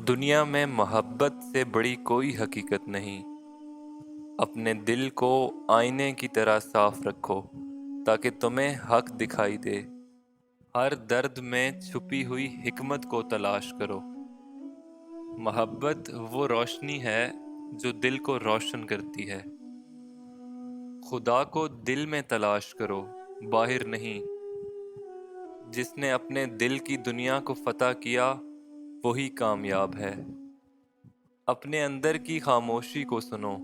دنیا میں محبت سے بڑی کوئی حقیقت نہیں۔ اپنے دل کو آئینے کی طرح صاف رکھو تاکہ تمہیں حق دکھائی دے۔ ہر درد میں چھپی ہوئی حکمت کو تلاش کرو۔ محبت وہ روشنی ہے جو دل کو روشن کرتی ہے۔ خدا کو دل میں تلاش کرو، باہر نہیں۔ جس نے اپنے دل کی دنیا کو فتح کیا وہی کامیاب ہے۔ اپنے اندر کی خاموشی کو سنو،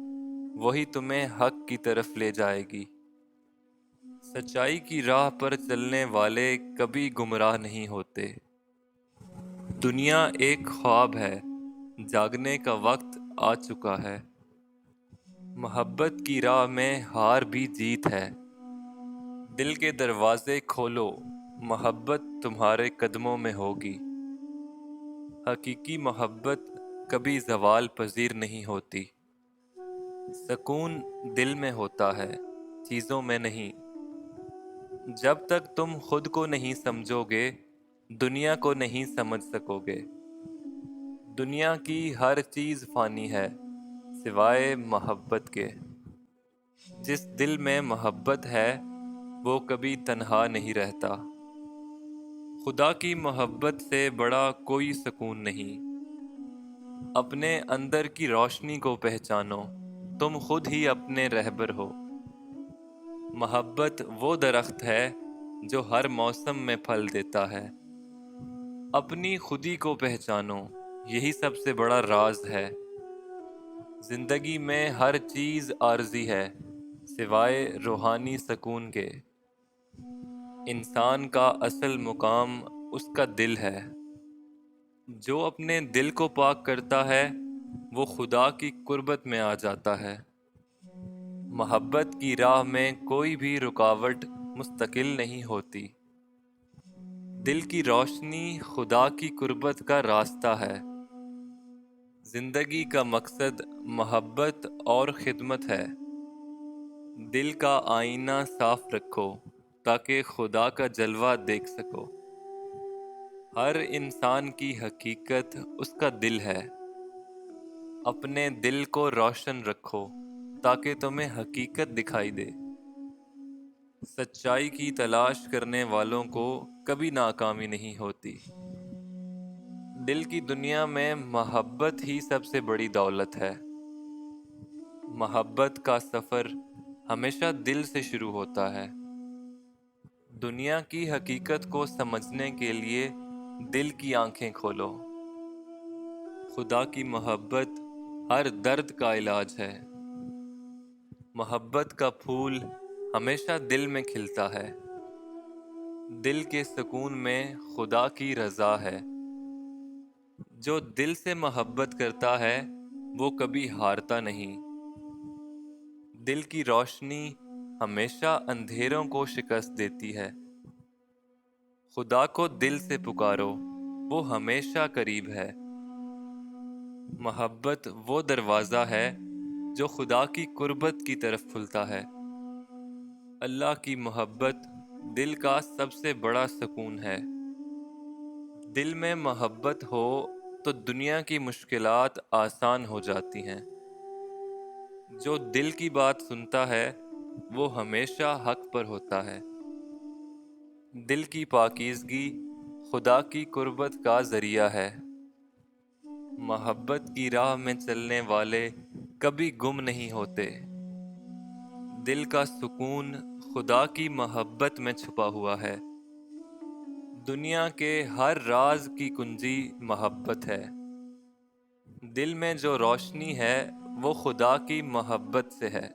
وہی تمہیں حق کی طرف لے جائے گی۔ سچائی کی راہ پر چلنے والے کبھی گمراہ نہیں ہوتے۔ دنیا ایک خواب ہے، جاگنے کا وقت آ چکا ہے۔ محبت کی راہ میں ہار بھی جیت ہے۔ دل کے دروازے کھولو، محبت تمہارے قدموں میں ہوگی۔ حقیقی محبت کبھی زوال پذیر نہیں ہوتی۔ سکون دل میں ہوتا ہے، چیزوں میں نہیں۔ جب تک تم خود کو نہیں سمجھو گے، دنیا کو نہیں سمجھ سکو گے۔ دنیا کی ہر چیز فانی ہے، سوائے محبت کے۔ جس دل میں محبت ہے، وہ کبھی تنہا نہیں رہتا۔ خدا کی محبت سے بڑا کوئی سکون نہیں۔ اپنے اندر کی روشنی کو پہچانو، تم خود ہی اپنے رہبر ہو۔ محبت وہ درخت ہے جو ہر موسم میں پھل دیتا ہے۔ اپنی خودی کو پہچانو، یہی سب سے بڑا راز ہے۔ زندگی میں ہر چیز عارضی ہے، سوائے روحانی سکون کے۔ انسان کا اصل مقام اس کا دل ہے۔ جو اپنے دل کو پاک کرتا ہے، وہ خدا کی قربت میں آ جاتا ہے۔ محبت کی راہ میں کوئی بھی رکاوٹ مستقل نہیں ہوتی۔ دل کی روشنی خدا کی قربت کا راستہ ہے۔ زندگی کا مقصد محبت اور خدمت ہے۔ دل کا آئینہ صاف رکھو تاکہ خدا کا جلوہ دیکھ سکو۔ ہر انسان کی حقیقت اس کا دل ہے۔ اپنے دل کو روشن رکھو تاکہ تمہیں حقیقت دکھائی دے۔ سچائی کی تلاش کرنے والوں کو کبھی ناکامی نہیں ہوتی۔ دل کی دنیا میں محبت ہی سب سے بڑی دولت ہے۔ محبت کا سفر ہمیشہ دل سے شروع ہوتا ہے۔ دنیا کی حقیقت کو سمجھنے کے لیے دل کی آنکھیں کھولو۔ خدا کی محبت ہر درد کا علاج ہے۔ محبت کا پھول ہمیشہ دل میں کھلتا ہے۔ دل کے سکون میں خدا کی رضا ہے۔ جو دل سے محبت کرتا ہے وہ کبھی ہارتا نہیں۔ دل کی روشنی ہمیشہ اندھیروں کو شکست دیتی ہے۔ خدا کو دل سے پکارو، وہ ہمیشہ قریب ہے۔ محبت وہ دروازہ ہے جو خدا کی قربت کی طرف کھلتا ہے۔ اللہ کی محبت دل کا سب سے بڑا سکون ہے۔ دل میں محبت ہو تو دنیا کی مشکلات آسان ہو جاتی ہیں۔ جو دل کی بات سنتا ہے وہ ہمیشہ حق پر ہوتا ہے۔ دل کی پاکیزگی خدا کی قربت کا ذریعہ ہے۔ محبت کی راہ میں چلنے والے کبھی گم نہیں ہوتے۔ دل کا سکون خدا کی محبت میں چھپا ہوا ہے۔ دنیا کے ہر راز کی کنجی محبت ہے۔ دل میں جو روشنی ہے وہ خدا کی محبت سے ہے۔